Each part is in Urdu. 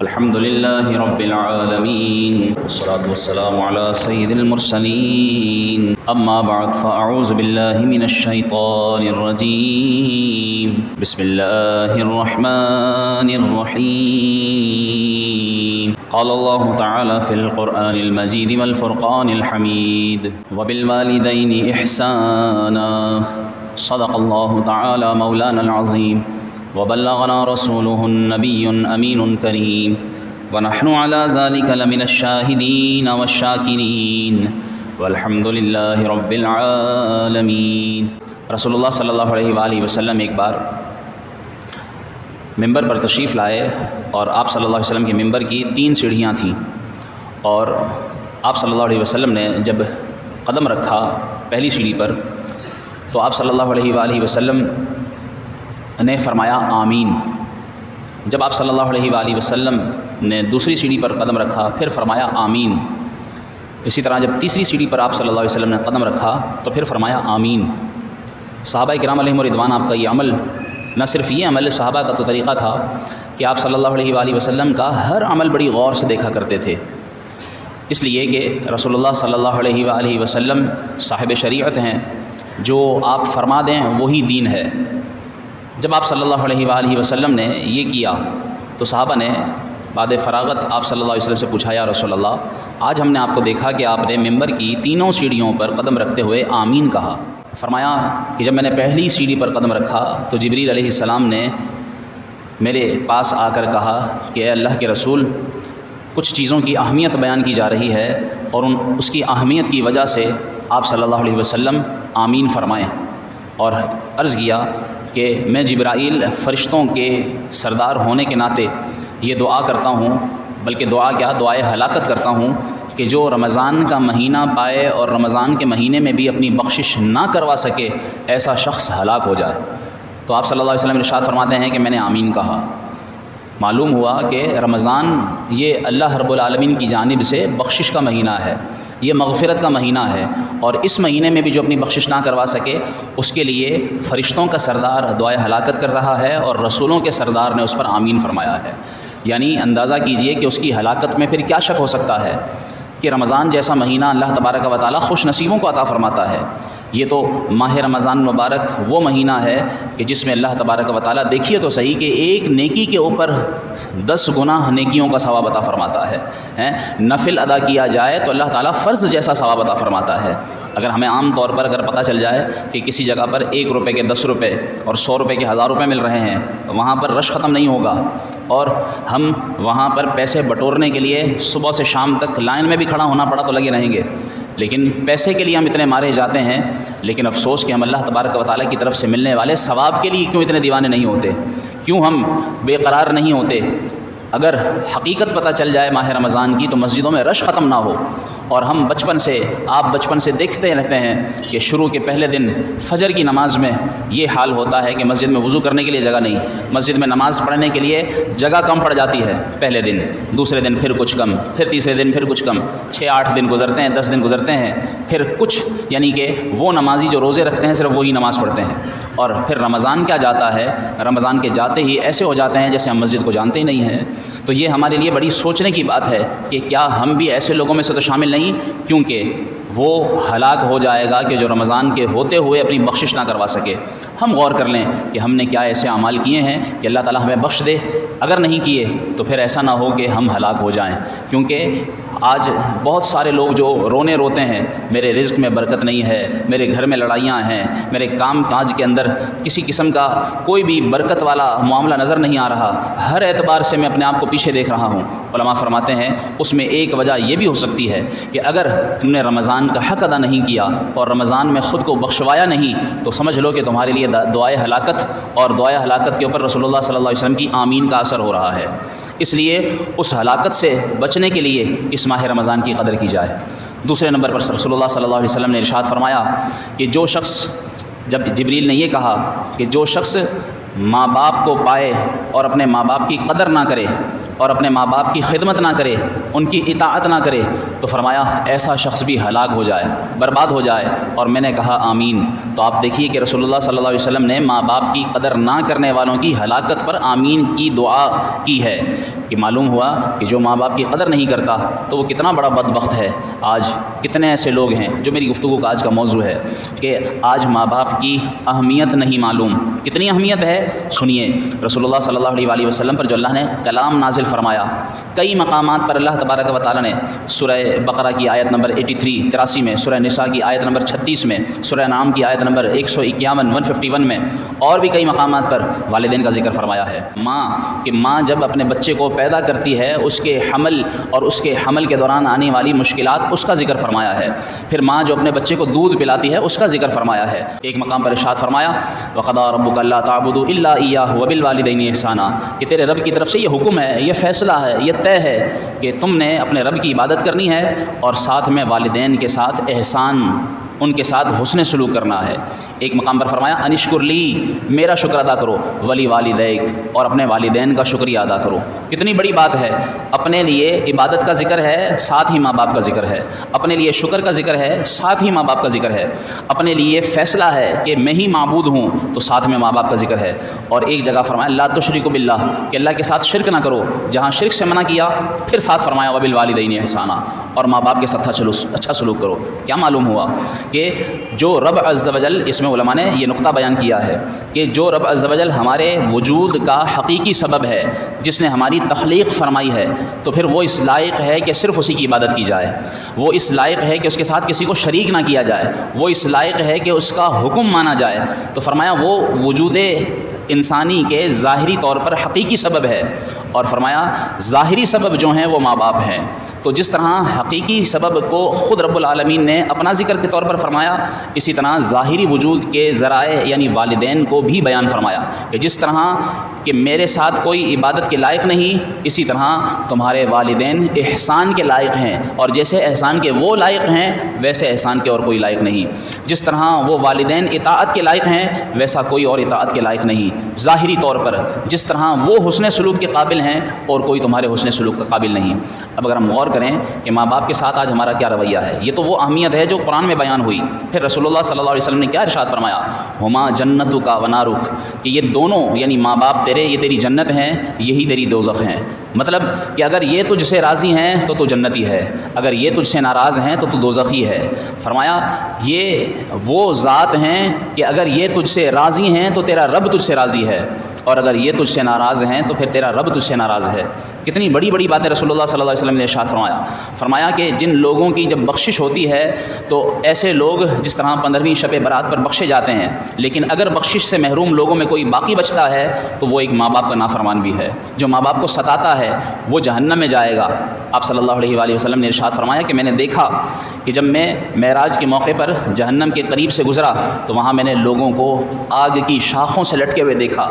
الحمد لله رب العالمين والصلاة والسلام على سيد المرسلين أما بعد فأعوذ بالله من الشيطان الرجيم بسم الله الرحمن الرحيم قال الله تعالى في القرآن المجيد والفرقان الحميد وبالوالدين إحسانا صدق الله تعالى مولانا العظيم وبلغنا رسوله النبي الأمين الكريم ونحن على ذلك لمن الشاهدين والشاكرين والحمد لله رب العالمين۔ رسول اللہ صلی اللہ علیہ وآلہ وسلم ایک بار ممبر پر تشریف لائے اور آپ صلی اللہ علیہ وسلم کے ممبر کی 3 سیڑھیاں تھیں، اور آپ صلی اللہ علیہ وسلم نے جب قدم رکھا پہلی سیڑھی پر تو آپ صلی اللہ علیہ وآلہ وسلم نے فرمایا آمین۔ جب آپ صلی اللہ علیہ وآلہ وسلم نے دوسری سیڑھی پر قدم رکھا پھر فرمایا آمین۔ اسی طرح جب تیسری سیڑھی پر آپ صلی اللہ علیہ وسلم نے قدم رکھا تو پھر فرمایا آمین۔ صحابہ کرام علیہم رضوان آپ کا یہ عمل، نہ صرف یہ عمل، صحابہ کا تو طریقہ تھا کہ آپ صلی اللہ علیہ وآلہ وسلم کا ہر عمل بڑی غور سے دیکھا کرتے تھے، اس لیے کہ رسول اللہ صلی اللہ علیہ وآلہ وسلم صاحب شریعت ہیں، جو آپ فرما دیں وہی دین ہے۔ جب آپ صلی اللہ علیہ وآلہ وسلم نے یہ کیا تو صحابہ نے بعد فراغت آپ صلی اللہ علیہ وسلم سے پوچھا، یا رسول اللہ، آج ہم نے آپ کو دیکھا کہ آپ نے ممبر کی 3 سیڑھیوں پر قدم رکھتے ہوئے آمین کہا۔ فرمایا کہ جب میں نے پہلی سیڑھی پر قدم رکھا تو جبریل علیہ السلام نے میرے پاس آ کر کہا کہ اے اللہ کے رسول، کچھ چیزوں کی اہمیت بیان کی جا رہی ہے اور اس کی اہمیت کی وجہ سے آپ صلی اللہ علیہ وسلم آمین فرمائیں، اور عرض کیا کہ میں جبرائیل فرشتوں کے سردار ہونے کے ناطے یہ دعا کرتا ہوں، بلکہ دعا کیا، دعائے ہلاکت کرتا ہوں کہ جو رمضان کا مہینہ پائے اور رمضان کے مہینے میں بھی اپنی بخشش نہ کروا سکے، ایسا شخص ہلاک ہو جائے۔ تو آپ صلی اللہ علیہ وسلم ارشاد فرماتے ہیں کہ میں نے آمین کہا۔ معلوم ہوا کہ رمضان یہ اللہ رب العالمین کی جانب سے بخشش کا مہینہ ہے، یہ مغفرت کا مہینہ ہے، اور اس مہینے میں بھی جو اپنی بخشش نہ کروا سکے اس کے لیے فرشتوں کا سردار دعائے ہلاکت کر رہا ہے اور رسولوں کے سردار نے اس پر آمین فرمایا ہے۔ یعنی اندازہ کیجئے کہ اس کی ہلاکت میں پھر کیا شک ہو سکتا ہے کہ رمضان جیسا مہینہ اللہ تبارک و تعالیٰ خوش نصیبوں کو عطا فرماتا ہے۔ یہ تو ماہ رمضان مبارک وہ مہینہ ہے کہ جس میں اللہ تبارک و تعالیٰ، دیکھیے تو صحیح، کہ ایک نیکی کے اوپر 10 گنا نیکیوں کا ثواب عطا فرماتا ہے۔ نفل ادا کیا جائے تو اللہ تعالیٰ فرض جیسا ثواب عطا فرماتا ہے۔ اگر ہمیں عام طور پر اگر پتہ چل جائے کہ کسی جگہ پر 1 روپے کے 10 روپے اور 100 روپے کے 1000 روپے مل رہے ہیں، وہاں پر رش ختم نہیں ہوگا، اور ہم وہاں پر پیسے بٹورنے کے لیے صبح سے شام تک لائن میں بھی کھڑا ہونا پڑا تو لگے رہیں گے، لیکن پیسے کے لیے ہم اتنے مارے جاتے ہیں۔ لیکن افسوس کہ ہم اللہ تبارک و تعالیٰ کی طرف سے ملنے والے ثواب کے لیے کیوں اتنے دیوانے نہیں ہوتے، کیوں ہم بے قرار نہیں ہوتے۔ اگر حقیقت پتہ چل جائے ماہ رمضان کی تو مسجدوں میں رش ختم نہ ہو، اور ہم آپ بچپن سے دیکھتے رہتے ہیں کہ شروع کے پہلے دن فجر کی نماز میں یہ حال ہوتا ہے کہ مسجد میں وضو کرنے کے لیے جگہ نہیں، مسجد میں نماز پڑھنے کے لیے جگہ کم پڑ جاتی ہے پہلے دن، دوسرے دن پھر کچھ کم، پھر تیسرے دن پھر کچھ کم، 6-8 دن گزرتے ہیں، 10 دن گزرتے ہیں، پھر کچھ، یعنی کہ وہ نمازی جو روزے رکھتے ہیں صرف وہی نماز پڑھتے ہیں، اور پھر رمضان کیا جاتا ہے، رمضان کے جاتے ہی ایسے ہو جاتے ہیں جیسے ہم مسجد کو جانتے ہی نہیں ہیں۔ تو یہ ہمارے لیے بڑی سوچنے کی بات ہے کہ کیا ہم بھی ایسے لوگوں میں سے تو شامل نہیں، کیونکہ وہ ہلاک ہو جائے گا کہ جو رمضان کے ہوتے ہوئے اپنی بخشش نہ کروا سکے۔ ہم غور کر لیں کہ ہم نے کیا ایسے اعمال کیے ہیں کہ اللہ تعالیٰ ہمیں بخش دے، اگر نہیں کیے تو پھر ایسا نہ ہو کہ ہم ہلاک ہو جائیں۔ کیونکہ آج بہت سارے لوگ جو روتے ہیں، میرے رزق میں برکت نہیں ہے، میرے گھر میں لڑائیاں ہیں، میرے کام کاج کے اندر کسی قسم کا کوئی بھی برکت والا معاملہ نظر نہیں آ رہا، ہر اعتبار سے میں اپنے آپ کو پیچھے دیکھ رہا ہوں۔ علماء فرماتے ہیں اس میں ایک وجہ یہ بھی ہو سکتی ہے کہ اگر تم نے رمضان کا حق ادا نہیں کیا اور رمضان میں خود کو بخشوایا نہیں تو سمجھ لو کہ تمہارے لیے دعائے ہلاکت، اور دعائے ہلاکت کے اوپر رسول اللہ صلی اللہ علیہ وسلم کی آمین کا اثر ہو رہا ہے۔ اس لیے اس ہلاکت سے بچنے کے لیے اس ماہ رمضان کی قدر کی جائے۔ دوسرے نمبر پر رسول اللہ صلی اللہ علیہ وسلم نے ارشاد فرمایا کہ جو شخص، جب جبریل نے یہ کہا کہ جو شخص ماں باپ کو پائے اور اپنے ماں باپ کی قدر نہ کرے اور اپنے ماں باپ کی خدمت نہ کرے، ان کی اطاعت نہ کرے، تو فرمایا ایسا شخص بھی ہلاک ہو جائے، برباد ہو جائے۔ اور میں نے کہا آمین۔ تو آپ دیکھیے کہ رسول اللہ صلی اللہ علیہ وسلم نے ماں باپ کی قدر نہ کرنے والوں کی ہلاکت پر آمین کی دعا کی ہے، کہ معلوم ہوا کہ جو ماں باپ کی قدر نہیں کرتا تو وہ کتنا بڑا بدبخت ہے۔ آج کتنے ایسے لوگ ہیں، جو میری گفتگو کا آج کا موضوع ہے، کہ آج ماں باپ کی اہمیت نہیں معلوم۔ کتنی اہمیت ہے سنیے۔ رسول اللہ صلی اللہ علیہ وسلم پر جو اللہ نے کلام نازل فرمایا، کئی مقامات پر اللہ تبارک و تعالیٰ نے سورہ بقرہ کی آیت نمبر 83 میں، سورہ نساء کی آیت نمبر 36 میں، سورہ انعام کی آیت نمبر 151 میں، اور بھی کئی مقامات پر والدین کا ذکر فرمایا ہے۔ ماں جب اپنے بچے کو پیدا کرتی ہے، اس کے حمل اور اس کے حمل کے دوران آنے والی مشکلات، اس کا ذکر فرمایا ہے۔ پھر ماں جو اپنے بچے کو دودھ پلاتی ہے، اس کا ذکر فرمایا ہے۔ ایک مقام پر ارشاد فرمایا وَقَضَىٰ رَبُّكَ أَلَّا تَعْبُدُوا إِلَّا إِيَّاهُ وَبِالْوَالِدَيْنِ إِحْسَانًا، کہ تیرے رب کی طرف سے یہ حکم ہے، یہ فیصلہ ہے، یہ طے ہے کہ تم نے اپنے رب کی عبادت کرنی ہے اور ساتھ میں والدین کے ساتھ احسان، ان کے ساتھ حسن سلوک کرنا ہے۔ ایک مقام پر فرمایا انشکر لی، میرا شکر ادا کرو، ولی والدیک، اور اپنے والدین کا شکریہ ادا کرو۔ کتنی بڑی بات ہے، اپنے لیے عبادت کا ذکر ہے، ساتھ ہی ماں باپ کا ذکر ہے، اپنے لیے شکر کا ذکر ہے، ساتھ ہی ماں باپ کا ذکر ہے، اپنے لیے فیصلہ ہے کہ میں ہی معبود ہوں تو ساتھ میں ماں باپ کا ذکر ہے۔ اور ایک جگہ فرمایا لا تشرکوا باللہ، کہ اللہ کے ساتھ شرک نہ کرو، جہاں شرک سے منع کیا پھر ساتھ فرمایا وبالوالدین احسانا، اور ماں باپ کے ساتھ اچھا سلوک کرو۔ کیا معلوم ہوا کہ جو رب عز و جل، اس میں علماء نے یہ نقطہ بیان کیا ہے کہ جو رب عز و جل ہمارے وجود کا حقیقی سبب ہے، جس نے ہماری تخلیق فرمائی ہے، تو پھر وہ اس لائق ہے کہ صرف اسی کی عبادت کی جائے، وہ اس لائق ہے کہ اس کے ساتھ کسی کو شریک نہ کیا جائے، وہ اس لائق ہے کہ اس کا حکم مانا جائے۔ تو فرمایا وہ وجود انسانی کے ظاہری طور پر حقیقی سبب ہے، اور فرمایا ظاہری سبب جو ہیں وہ ماں باپ ہیں۔ تو جس طرح حقیقی سبب کو خود رب العالمین نے اپنا ذکر کے طور پر فرمایا، اسی طرح ظاہری وجود کے ذرائع یعنی والدین کو بھی بیان فرمایا کہ جس طرح کہ میرے ساتھ کوئی عبادت کے لائق نہیں، اسی طرح تمہارے والدین احسان کے لائق ہیں، اور جیسے احسان کے وہ لائق ہیں ویسے احسان کے اور کوئی لائق نہیں۔ جس طرح وہ والدین اطاعت کے لائق ہیں، ویسا کوئی اور اطاعت کے لائق نہیں ظاہری طور پر۔ جس طرح وہ حسن سلوک کے قابل ہیں اور کوئی تمہارے حسن سلوک کا قابل نہیں۔ اب اگر ہم غور کریں کہ ماں باپ کے ساتھ آج ہمارا کیا رویہ ہے، یہ تو وہ اہمیت ہے جو قرآن میں بیان ہوئی۔ پھر رسول اللہ صلی اللہ علیہ وسلم نے کیا ارشاد فرمایا، ہما جنتک و نارک، کہ یہ دونوں یعنی ماں باپ تیرے، یہ تیری جنت ہیں، یہی تیری دوزخ ہیں۔ مطلب کہ اگر یہ تجھ سے راضی ہیں تو تو جنتی ہے، اگر یہ تجھ سے ناراض ہیں تو تو دوزخی ہے۔ فرمایا یہ وہ ذات ہیں کہ اگر یہ تجھ سے راضی ہیں تو تیرا رب تجھ سے راضی ہے، اور اگر یہ تجھ سے ناراض ہیں تو پھر تیرا رب تجھ سے ناراض ہے۔ کتنی بڑی بڑی باتیں رسول اللہ صلی اللہ علیہ وسلم نے ارشاد فرمایا کہ جن لوگوں کی جب بخشش ہوتی ہے تو ایسے لوگ جس طرح 15ویں شب برات پر بخشے جاتے ہیں، لیکن اگر بخشش سے محروم لوگوں میں کوئی باقی بچتا ہے تو وہ ایک ماں باپ کا نافرمان بھی ہے۔ جو ماں باپ کو ستاتا ہے وہ جہنم میں جائے گا۔ آپ صلی اللہ علیہ وسلم نے ارشاد فرمایا کہ میں نے دیکھا کہ جب میں معراج کے موقع پر جہنم کے قریب سے گزرا تو وہاں میں نے لوگوں کو آگ کی شاخوں سے لٹکے ہوئے دیکھا،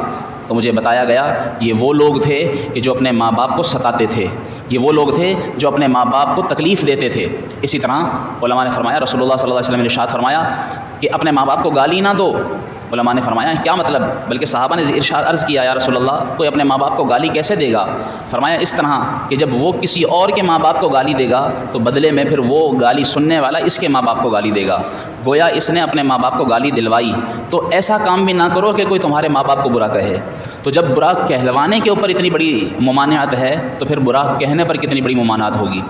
تو مجھے بتایا گیا یہ وہ لوگ تھے کہ جو اپنے ماں باپ کو ستاتے تھے، یہ وہ لوگ تھے جو اپنے ماں باپ کو تکلیف دیتے تھے۔ اسی طرح علماء نے فرمایا، رسول اللہ صلی اللہ علیہ وسلم نے ارشاد فرمایا کہ اپنے ماں باپ کو گالی نہ دو۔ علماء نے فرمایا کیا مطلب، بلکہ صحابہ نے ارشاد عرض کیا یا رسول اللہ کوئی اپنے ماں باپ کو گالی کیسے دے گا؟ فرمایا اس طرح کہ جب وہ کسی اور کے ماں باپ کو گالی دے گا تو بدلے میں پھر وہ گالی سننے والا اس کے ماں باپ کو گالی دے گا، گویا اس نے اپنے ماں باپ کو گالی دلوائی۔ تو ایسا کام بھی نہ کرو کہ کوئی تمہارے ماں باپ کو برا کہے۔ تو جب برا کہلوانے کے اوپر اتنی بڑی ممانعت ہے تو پھر برا کہنے پر کتنی بڑی ممانعت ہوگی۔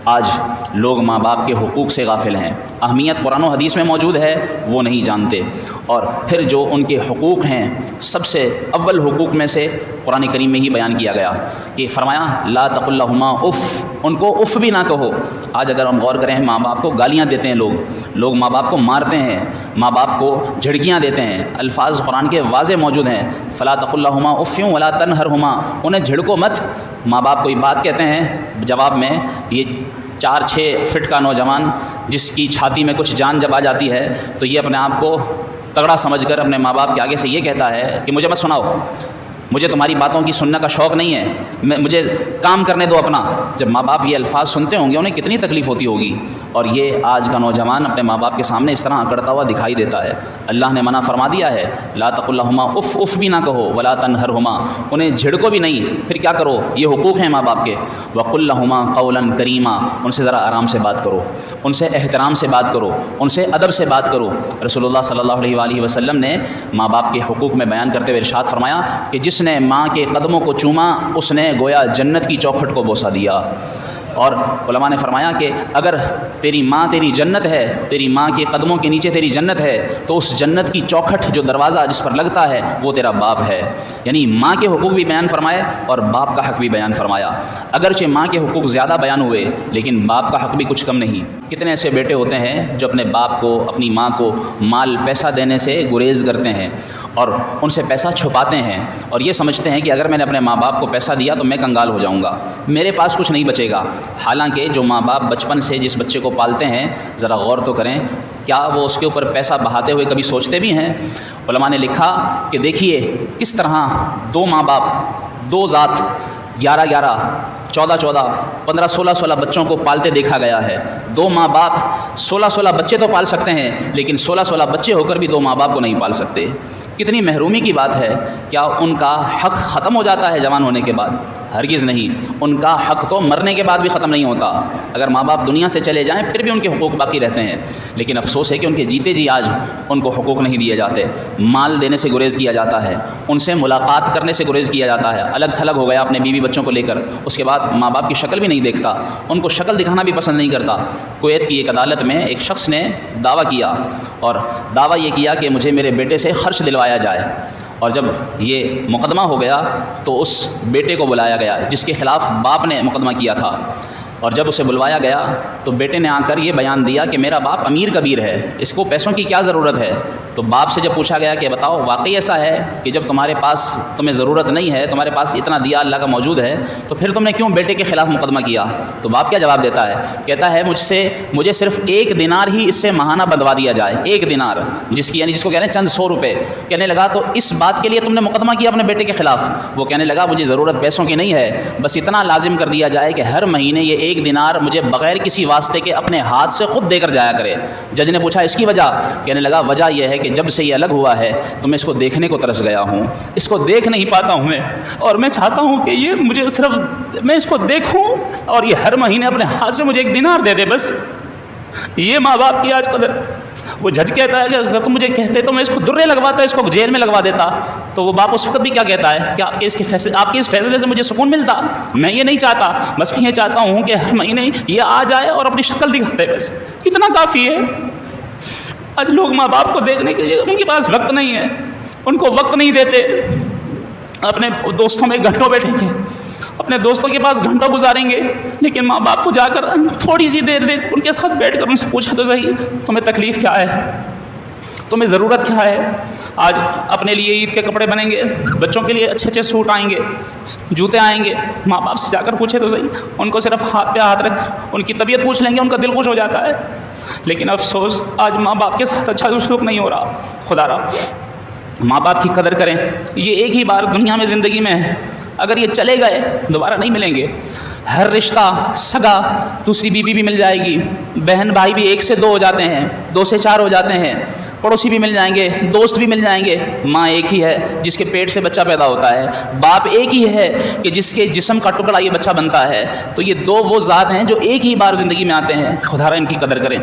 آج لوگ ماں باپ کے حقوق سے غافل ہیں، اہمیت قرآن و حدیث میں موجود ہے وہ نہیں جانتے، اور پھر جو ان کے حقوق ہیں سب سے اول حقوق میں سے قرآن کریم میں ہی بیان کیا گیا کہ فرمایا لا تقل لہما اف، ان کو اف بھی نہ کہو۔ آج اگر ہم غور کریں ماں باپ کو گالیاں دیتے ہیں لوگ ماں باپ کو مارتے ہیں، ماں باپ کو جھڑکیاں دیتے ہیں۔ الفاظ قرآن کے واضح موجود ہیں، فلا تقل لہما اف ولا تنہرہما، انہیں جھڑکو مت۔ ماں باپ کوئی بات کہتے ہیں، جواب میں یہ 4-6 فٹ کا نوجوان جس کی چھاتی میں کچھ جان جب آ جاتی ہے تو یہ اپنے آپ کو تگڑا سمجھ کر اپنے ماں باپ کے آگے سے یہ کہتا ہے کہ مجھے مت سناؤ، مجھے تمہاری باتوں کی سننے کا شوق نہیں ہے، مجھے کام کرنے دو اپنا۔ جب ماں باپ یہ الفاظ سنتے ہوں گے انہیں کتنی تکلیف ہوتی ہوگی، اور یہ آج کا نوجوان اپنے ماں باپ کے سامنے اس طرح اکڑتا ہوا دکھائی دیتا ہے۔ اللہ نے منع فرما دیا ہے، لا تقل لہما اف، اف بھی نہ کہو، ولا تنہرہما، انہیں جھڑکو بھی نہیں، پھر کیا کرو، یہ حقوق ہیں ماں باپ کے۔ وقل لہما قولا کریما، ان سے ذرا آرام سے بات کرو، ان سے احترام سے بات کرو، ان سے ادب سے بات کرو۔ رسول اللہ صلی اللہ علیہ وآلہ وسلم نے ماں باپ کے حقوق میں بیان کرتے ہوئے ارشاد فرمایا کہ جس نے ماں کے قدموں کو چوما اس نے گویا جنت کی چوکھٹ کو بوسہ دیا۔ اور علماء نے فرمایا کہ اگر تیری ماں تیری جنت ہے، تیری ماں کے قدموں کے نیچے تیری جنت ہے، تو اس جنت کی چوکھٹ جو دروازہ جس پر لگتا ہے وہ تیرا باپ ہے۔ یعنی ماں کے حقوق بھی بیان فرمائے اور باپ کا حق بھی بیان فرمایا۔ اگرچہ ماں کے حقوق زیادہ بیان ہوئے لیکن باپ کا حق بھی کچھ کم نہیں۔ کتنے ایسے بیٹے ہوتے ہیں جو اپنے باپ کو، اپنی ماں کو مال پیسہ دینے سے گریز کرتے ہیں اور ان سے پیسہ چھپاتے ہیں، اور یہ سمجھتے ہیں کہ اگر میں نے اپنے ماں باپ کو پیسہ دیا تو میں کنگال ہو جاؤں گا، میرے پاس کچھ نہیں بچے گا۔ حالانکہ جو ماں باپ بچپن سے جس بچے کو پالتے ہیں، ذرا غور تو کریں، کیا وہ اس کے اوپر پیسہ بہاتے ہوئے کبھی سوچتے بھی ہیں؟ علماء نے لکھا کہ دیکھیے کس طرح دو ماں باپ، دو ذات 11 14 15 16 بچوں کو پالتے دیکھا گیا ہے۔ دو ماں باپ 16 بچے تو پال سکتے ہیں لیکن 16 بچے ہو کر بھی دو ماں باپ کو نہیں پال سکتے۔ کتنی محرومی کی بات ہے۔ کیا ان کا حق ختم ہو جاتا ہے جوان ہونے کے بعد؟ ہرگز نہیں، ان کا حق تو مرنے کے بعد بھی ختم نہیں ہوتا۔ اگر ماں باپ دنیا سے چلے جائیں پھر بھی ان کے حقوق باقی رہتے ہیں، لیکن افسوس ہے کہ ان کے جیتے جی آج ان کو حقوق نہیں دیے جاتے۔ مال دینے سے گریز کیا جاتا ہے، ان سے ملاقات کرنے سے گریز کیا جاتا ہے۔ الگ تھلگ ہو گیا اپنے بیوی بچوں کو لے کر، اس کے بعد ماں باپ کی شکل بھی نہیں دیکھتا، ان کو شکل دکھانا بھی پسند نہیں کرتا۔ کویت کی ایک عدالت میں ایک شخص نے دعویٰ کیا، اور دعویٰ یہ کیا کہ مجھے میرے بیٹے سے خرچ دلوایا جائے، اور جب یہ مقدمہ ہو گیا تو اس بیٹے کو بلایا گیا جس کے خلاف باپ نے مقدمہ کیا تھا، اور جب اسے بلوایا گیا تو بیٹے نے آ کر یہ بیان دیا کہ میرا باپ امیر کبیر ہے، اس کو پیسوں کی کیا ضرورت ہے۔ تو باپ سے جب پوچھا گیا کہ بتاؤ واقعی ایسا ہے کہ جب تمہارے پاس تمہیں ضرورت نہیں ہے، تمہارے پاس اتنا دیا اللہ کا موجود ہے، تو پھر تم نے کیوں بیٹے کے خلاف مقدمہ کیا؟ تو باپ کیا جواب دیتا ہے؟ کہتا ہے مجھے صرف 1 دینار ہی اس سے ماہانہ بندوا دیا جائے، 1 دینار، جس کو کہنے چند 100 روپے۔ کہنے لگا تو اس بات کے لیے تم نے مقدمہ کیا اپنے بیٹے کے خلاف؟ وہ کہنے لگا مجھے ضرورت پیسوں کی نہیں ہے، بس اتنا لازم کر دیا جائے کہ ہر مہینے یہ 1 دینار مجھے بغیر کسی واسطے کے اپنے ہاتھ سے خود دے کر جایا کرے۔ جج نے پوچھا اس کی وجہ؟ کہنے لگا وجہ یہ ہے کہ جب سے یہ الگ ہوا ہے تو میں اس کو دیکھنے کو ترس گیا ہوں، اس کو دیکھ نہیں پاتا ہوں میں، اور میں چاہتا ہوں کہ یہ مجھے صرف میں اس کو دیکھوں اور یہ ہر مہینے اپنے ہاتھ سے مجھے 1 دینار دے دے بس۔ یہ ماں باپ کی آج قدر۔ وہ جج کہتا ہے کہ اگر تم مجھے کہتے تو میں اس کو درے لگواتا، اس کو جیل میں لگوا دیتا۔ تو وہ باپ اس وقت بھی کیا کہتا ہے کہ آپ کے اس فیصلے سے مجھے سکون ملتا، میں یہ نہیں چاہتا، بس میں یہ چاہتا ہوں کہ ہر مہینے یہ آ جائے اور اپنی شکل دکھا دے، بس اتنا کافی ہے۔ آج لوگ ماں باپ کو دیکھنے کے لیے ان کے پاس وقت نہیں ہے، ان کو وقت نہیں دیتے، اپنے دوستوں میں گھنٹوں بیٹھیں گے، اپنے دوستوں کے پاس گھنٹوں گزاریں گے، لیکن ماں باپ کو جا کر تھوڑی سی دیر ان کے ساتھ بیٹھ کر ان سے پوچھا تو صحیح تمہیں تکلیف کیا ہے، تمہیں ضرورت کیا ہے۔ آج اپنے لیے عید کے کپڑے بنیں گے، بچوں کے لیے اچھے سوٹ آئیں گے، جوتے آئیں گے، ماں باپ سے جا کر پوچھے تو صحیح، ان کو صرف ہاتھ پہ ہاتھ رکھ ان کی طبیعت پوچھ لیں گے، ان کا دل خوش ہو جاتا ہے۔ لیکن افسوس آج ماں باپ کے ساتھ اچھا سلوک نہیں ہو رہا۔ خدا را ماں باپ کی قدر کریں، یہ ایک ہی بار دنیا میں زندگی میں ہے، اگر یہ چلے گئے دوبارہ نہیں ملیں گے۔ ہر رشتہ سگا دوسری بیوی بھی مل جائے گی، بہن بھائی بھی 1 سے 2 ہو جاتے ہیں، 2 سے 4 ہو جاتے ہیں، پڑوسی بھی مل جائیں گے، دوست بھی مل جائیں گے۔ ماں ایک ہی ہے جس کے پیٹ سے بچہ پیدا ہوتا ہے، باپ ایک ہی ہے کہ جس کے جسم کا ٹکڑا یہ بچہ بنتا ہے۔ تو یہ 2 وہ ذات ہیں جو ایک ہی بار زندگی میں آتے ہیں۔ خدا را ان کی قدر کریں۔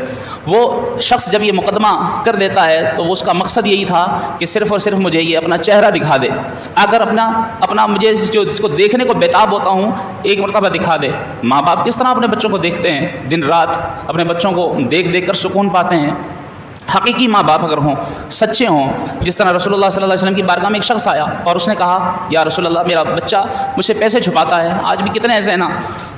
وہ شخص جب یہ مقدمہ کر دیتا ہے تو اس کا مقصد یہی تھا کہ صرف اور صرف مجھے یہ اپنا چہرہ دکھا دے، اگر اپنا مجھے جس کو دیکھنے کو بیتاب ہوتا ہوں ایک مرتبہ دکھا دے۔ ماں باپ کس طرح اپنے بچوں کو دیکھتے ہیں، دن رات اپنے بچوں کو دیکھ دیکھ کر سکون پاتے ہیں۔ حقیقی ماں باپ اگر ہوں، سچے ہوں، جس طرح رسول اللہ صلی اللہ علیہ وسلم کی بارگاہ میں ایک شخص آیا اور اس نے کہا یا رسول اللہ میرا بچہ مجھ سے پیسے چھپاتا ہے، آج بھی کتنے ایسے ہیں نا،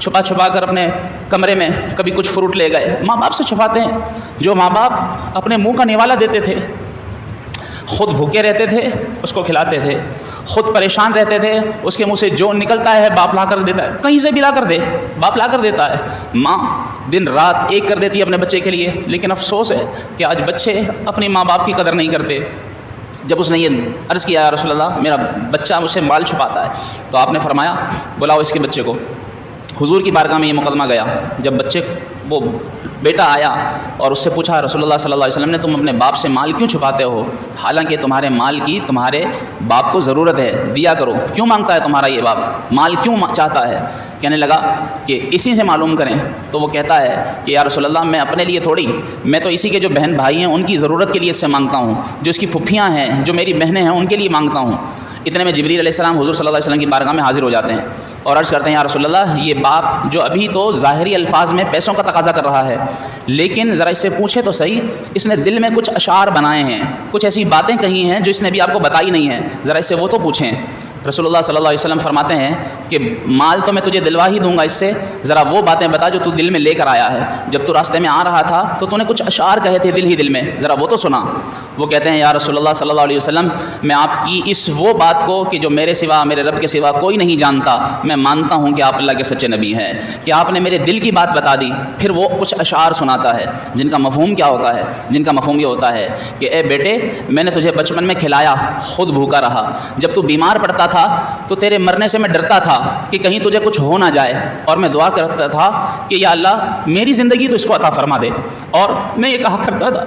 چھپا کر اپنے کمرے میں کبھی کچھ فروٹ لے گئے، ماں باپ سے چھپاتے ہیں۔ جو ماں باپ اپنے منہ کا نوالا دیتے تھے، خود بھوکے رہتے تھے اس کو کھلاتے تھے، خود پریشان رہتے تھے، اس کے منہ سے جو نکلتا ہے باپ لا کر دیتا ہے، کہیں سے بھی لا کر دے باپ لا کر دیتا ہے۔ ماں دن رات ایک کر دیتی ہے اپنے بچے کے لیے، لیکن افسوس ہے کہ آج بچے اپنی ماں باپ کی قدر نہیں کرتے۔ جب اس نے یہ عرض کیا یا رسول اللہ میرا بچہ مجھ سے مال چھپاتا ہے، تو آپ نے فرمایا بلاؤ اس کے بچے کو۔ حضور کی بارگاہ میں یہ مقدمہ گیا، جب بچے وہ بیٹا آیا اور اس سے پوچھا رسول اللہ صلی اللہ علیہ وسلم نے تم اپنے باپ سے مال کیوں چھپاتے ہو، حالانکہ تمہارے مال کی تمہارے باپ کو ضرورت ہے، دیا کرو، کیوں مانگتا ہے تمہارا یہ باپ، مال کیوں چاہتا ہے؟ کہنے لگا کہ اسی سے معلوم کریں۔ تو وہ کہتا ہے کہ یا رسول اللہ میں اپنے لیے تھوڑی، میں تو اسی کے جو بہن بھائی ہیں ان کی ضرورت کے لیے اس سے مانگتا ہوں، جو اس کی پھپھیاں ہیں، جو میری بہنیں ہیں ان کے لیے مانگتا ہوں۔ اتنے میں جبریل علیہ السلام حضور صلی اللہ علیہ وسلم کی بارگاہ میں حاضر ہو جاتے ہیں اور عرض کرتے ہیں یا رسول اللہ یہ باپ جو ابھی تو ظاہری الفاظ میں پیسوں کا تقاضا کر رہا ہے، لیکن ذرا اس سے پوچھے تو صحیح، اس نے دل میں کچھ اشعار بنائے ہیں، کچھ ایسی باتیں کہی ہیں جو اس نے بھی آپ کو بتائی نہیں ہیں، ذرا اس سے وہ تو پوچھیں۔ رسول اللہ صلی اللہ علیہ وسلم فرماتے ہیں کہ مال تو میں تجھے دلوا ہی دوں گا، اس سے ذرا وہ باتیں بتا جو تو دل میں لے کر آیا ہے، جب تو راستے میں آ رہا تھا تو نے کچھ اشعار کہے تھے دل ہی دل میں، ذرا وہ تو سنا۔ وہ کہتے ہیں یا رسول اللہ صلی اللہ علیہ وسلم میں آپ کی اس وہ بات کو کہ جو میرے سوا میرے رب کے سوا کوئی نہیں جانتا، میں مانتا ہوں کہ آپ اللہ کے سچے نبی ہیں، کہ آپ نے میرے دل کی بات بتا دی۔ پھر وہ کچھ اشعار سناتا ہے جن کا مفہوم کیا ہوتا ہے، جن کا مفہوم یہ ہوتا ہے کہ اے بیٹے میں نے تجھے بچپن میں کھلایا، خود بھوکا رہا، جب تو بیمار پڑتا تھا تو تیرے مرنے سے میں ڈرتا تھا کہ کہیں تجھے کچھ ہو نہ جائے، اور میں دعا کرتا تھا کہ یا اللہ میری زندگی تو اس کو عطا فرما دے، اور میں یہ کہا کرتا تھا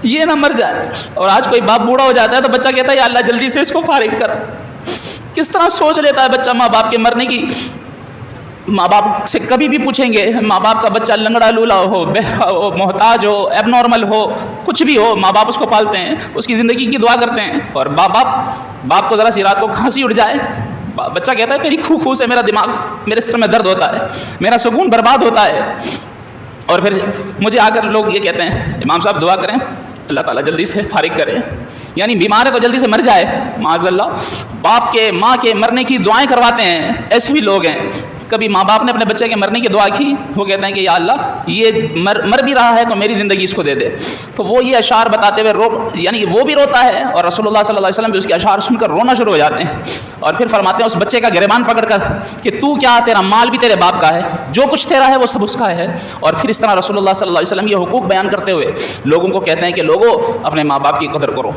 یہ نہ مر جائے۔ اور آج کوئی باپ بوڑھا ہو جاتا ہے تو بچہ کہتا ہے یا اللہ جلدی سے اس کو فارغ کر۔ کس طرح سوچ لیتا ہے بچہ ماں باپ کے مرنے کی۔ ماں باپ سے کبھی بھی پوچھیں گے، ماں باپ کا بچہ لنگڑا لولا ہو، بہرا ہو، محتاج ہو، ایب نارمل ہو، کچھ بھی ہو، ماں باپ اس کو پالتے ہیں، اس کی زندگی کی دعا کرتے ہیں۔ اور باپ کو ذرا سی رات کو کھانسی اٹھ جائے، بچہ کہتا ہے تیری خو سے میرا دماغ، میرے سر میں درد ہوتا ہے، میرا سکون برباد ہوتا ہے۔ اور پھر مجھے آ کر لوگ یہ کہتے ہیں امام صاحب دعا کریں اللہ تعالیٰ جلدی سے فارغ کرے، یعنی بیمار ہے تو جلدی سے مر جائے، معاذ اللہ۔ باپ کے ماں کے مرنے کی دعائیں کرواتے ہیں، ایسے بھی لوگ ہیں۔ کبھی ماں باپ نے اپنے بچے کے مرنے کی دعا کی، وہ کہتے ہیں کہ یا اللہ یہ مر بھی رہا ہے تو میری زندگی اس کو دے دے۔ تو وہ یہ اشعار بتاتے ہوئے یعنی وہ بھی روتا ہے، اور رسول اللہ صلی اللہ علیہ وسلم بھی اس کے اشعار سن کر رونا شروع ہو جاتے ہیں، اور پھر فرماتے ہیں اس بچے کا گریبان پکڑ کر کہ تو کیا، تیرا مال بھی تیرے باپ کا ہے، جو کچھ تیرا ہے وہ سب اس کا ہے۔ اور پھر اس طرح رسول اللہ صلی اللہ علیہ وسلم یہ حقوق بیان کرتے ہوئے لوگوں کو کہتے ہیں کہ لوگوں اپنے ماں باپ کی قدر کرو،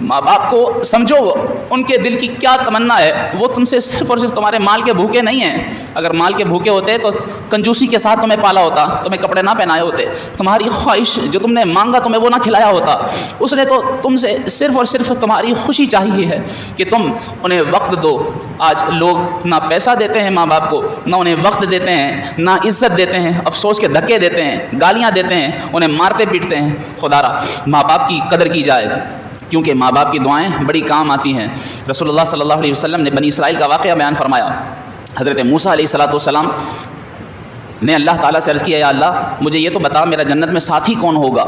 ماں باپ کو سمجھو، ان کے دل کی کیا تمنا ہے، وہ تم سے صرف اور صرف تمہارے مال کے بھوکے نہیں ہیں۔ اگر مال کے بھوکے ہوتے تو کنجوسی کے ساتھ تمہیں پالا ہوتا، تمہیں کپڑے نہ پہنائے ہوتے، تمہاری خواہش جو تم نے مانگا تمہیں وہ نہ کھلایا ہوتا۔ اس نے تو تم سے صرف اور صرف تمہاری خوشی چاہیے ہے کہ تم انہیں وقت دو۔ آج لوگ نہ پیسہ دیتے ہیں ماں باپ کو، نہ انہیں وقت دیتے ہیں، نہ عزت دیتے ہیں، افسوس کے دھکے دیتے ہیں، گالیاں دیتے ہیں، انہیں مارتے پیٹتے ہیں۔ خدا را ماں باپ کی قدر کی جائے، کیونکہ ماں باپ کی دعائیں بڑی کام آتی ہیں۔ رسول اللہ صلی اللہ علیہ وسلم نے بنی اسرائیل کا واقعہ بیان فرمایا۔ حضرت موسیٰ علیہ السلام نے اللہ تعالیٰ سے عرض کیا یا اللہ مجھے یہ تو بتا میرا جنت میں ساتھی کون ہوگا۔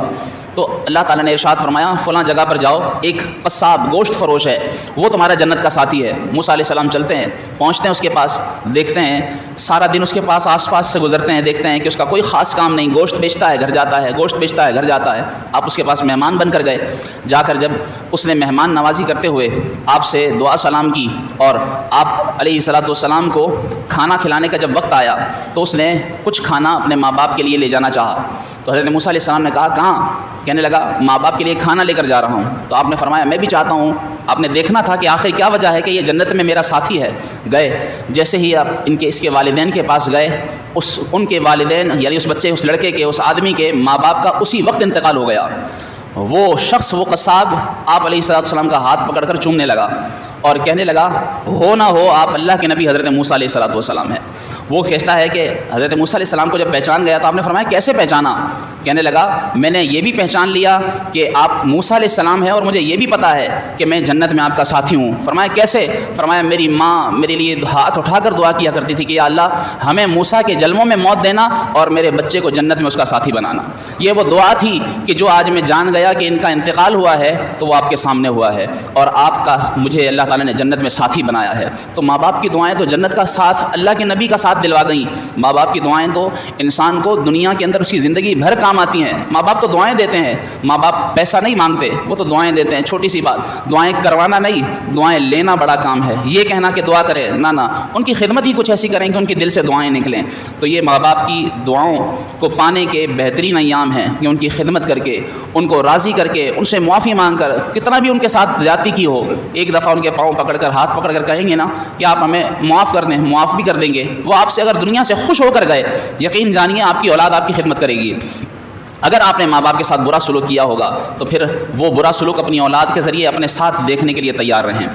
تو اللہ تعالیٰ نے ارشاد فرمایا فلاں جگہ پر جاؤ، ایک قصاب گوشت فروش ہے، وہ تمہارا جنت کا ساتھی ہے۔ موسیٰ علیہ السلام چلتے ہیں، پہنچتے ہیں اس کے پاس، دیکھتے ہیں سارا دن اس کے پاس آس پاس سے گزرتے ہیں، دیکھتے ہیں کہ اس کا کوئی خاص کام نہیں، گوشت بیچتا ہے گھر جاتا ہے، گوشت بیچتا ہے گھر جاتا ہے۔ آپ اس کے پاس مہمان بن کر گئے، جا کر جب اس نے مہمان نوازی کرتے ہوئے آپ سے دعا سلام کی اور آپ علیہ السلام کو کھانا کھلانے کا جب وقت آیا تو اس نے کچھ کھانا اپنے ماں باپ کے لیے لے جانا چاہا۔ تو حضرت موسیٰ علیہ السلام نے کہا کہاں؟ کہنے لگا ماں باپ کے لیے کھانا لے کر جا رہا ہوں۔ تو آپ نے فرمایا میں بھی چاہتا ہوں، آپ نے دیکھنا تھا کہ آخر کیا وجہ ہے کہ یہ جنت میں میرا ساتھی ہے۔ گئے، جیسے ہی آپ اس کے والدین کے پاس گئے، ان کے والدین یعنی اس بچے، اس لڑکے کے، اس آدمی کے ماں باپ کا اسی وقت انتقال ہو گیا۔ وہ شخص، وہ قصاب آپ علیہ السلام کا ہاتھ پکڑ کر چومنے لگا اور کہنے لگا ہو نہ ہو آپ اللہ کے نبی حضرت موسیٰ علیہ السلام ہیں۔ وہ کہتا ہے کہ حضرت موسیٰ علیہ السلام کو جب پہچان گیا تو آپ نے فرمایا کیسے پہچانا؟ کہنے لگا میں نے یہ بھی پہچان لیا کہ آپ موسیٰ علیہ السلام ہیں اور مجھے یہ بھی پتہ ہے کہ میں جنت میں آپ کا ساتھی ہوں۔ فرمایا کیسے؟ فرمایا میری ماں میرے لیے ہاتھ اٹھا کر دعا کیا کرتی تھی کہ یا اللہ ہمیں موسیٰ کے جلووں میں موت دینا اور میرے بچے کو جنت میں اس کا ساتھی بنانا۔ یہ وہ دعا تھی کہ جو آج میں جان گیا کہ ان کا انتقال ہوا ہے تو وہ آپ کے سامنے ہوا ہے، اور آپ کا مجھے اللہ تعالیٰ تعالیٰ نے جنت میں ساتھی بنایا ہے۔ تو ماں باپ کی دعائیں تو جنت کا ساتھ، اللہ کے نبی کا ساتھ دلوا گئیں۔ ماں باپ کی دعائیں تو انسان کو دنیا کے اندر اس کی زندگی بھر کام آتی ہیں۔ ماں باپ تو دعائیں دیتے ہیں، ماں باپ پیسہ نہیں مانگتے، وہ تو دعائیں دیتے ہیں۔ چھوٹی سی بات، دعائیں کروانا نہیں، دعائیں لینا بڑا کام ہے۔ یہ کہنا کہ دعا کرے نہ، ان کی خدمت ہی کچھ ایسی کریں کہ ان کے دل سے دعائیں نکلیں۔ تو یہ ماں باپ کی دعاؤں کو پانے کے بہترین ایام ہیں کہ ان کی خدمت کر کے، ان کو راضی کر کے، ان سے معافی مانگ کر، کتنا بھی ان کے ساتھ زیادتی کی ہو، ایک دفعہ ان کے پاؤں پکڑ کر، ہاتھ پکڑ کر کہیں گے نا کہ آپ ہمیں معاف کر دیں، معاف بھی کر دیں گے۔ وہ آپ سے اگر دنیا سے خوش ہو کر گئے، یقین جانیے آپ کی اولاد آپ کی خدمت کرے گی۔ اگر آپ نے ماں باپ کے ساتھ برا سلوک کیا ہوگا تو پھر وہ برا سلوک اپنی اولاد کے ذریعے اپنے ساتھ دیکھنے کے لیے تیار رہیں۔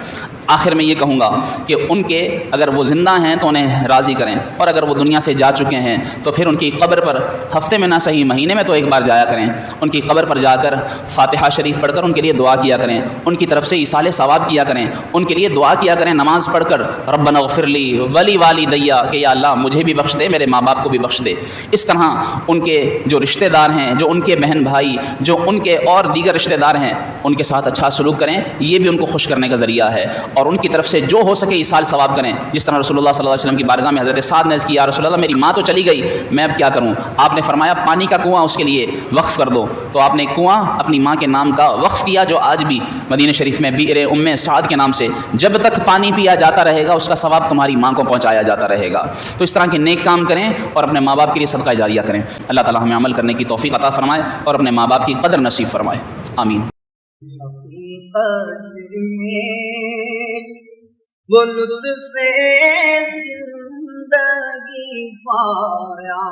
آخر میں یہ کہوں گا کہ ان کے اگر وہ زندہ ہیں تو انہیں راضی کریں، اور اگر وہ دنیا سے جا چکے ہیں تو پھر ان کی قبر پر ہفتے میں نہ صحیح مہینے میں تو ایک بار جایا کریں۔ ان کی قبر پر جا کر فاتحہ شریف پڑھ کر ان کے لیے دعا کیا کریں، ان کی طرف سے ایصال ثواب کیا کریں، ان کے لیے دعا کیا کریں نماز پڑھ کر، ربنا اغفر لی ولی والدیا، کہ یا اللہ مجھے بھی بخش دے، میرے ماں باپ کو بھی بخش دے۔ اس طرح ان کے جو رشتہ دار ہیں، جو ان کے بہن بھائی، جو ان کے اور دیگر رشتہ دار ہیں، ان کے ساتھ اچھا سلوک کریں، یہ بھی ان کو خوش کرنے کا ذریعہ ہے۔ اور ان کی طرف سے جو ہو سکے ایصال ثواب کریں۔ جس طرح رسول اللہ صلی اللہ علیہ وسلم کی بارگاہ میں حضرت سعد نے عرض کی، یا رسول اللہ میری ماں تو چلی گئی، میں اب کیا کروں؟ آپ نے فرمایا پانی کا کنواں اس کے لیے وقف کر دو۔ تو آپ نے کنواں اپنی ماں کے نام کا وقف کیا، جو آج بھی مدینہ شریف میں بئر ام سعد کے نام سے جب تک پانی پیا جاتا رہے گا، اس کا ثواب تمہاری ماں کو پہنچایا جاتا رہے گا۔ تو اس طرح کے نیک کام کریں اور اپنے ماں باپ کے لیے صدقہ جاریہ کریں۔ اللہ تعالی ہمیں عمل کرنے کی توفیق عطا فرمائے اور اپنے ماں باپ کی قدر نصیب فرمائے، آمین۔ وہ لطف زندگی پایا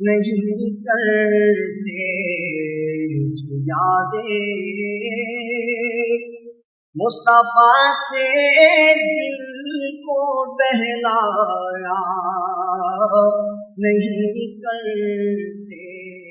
نہیں کرتے جو یادیں، مصطفیٰ سے دل کو بہلایا نہیں کرتے۔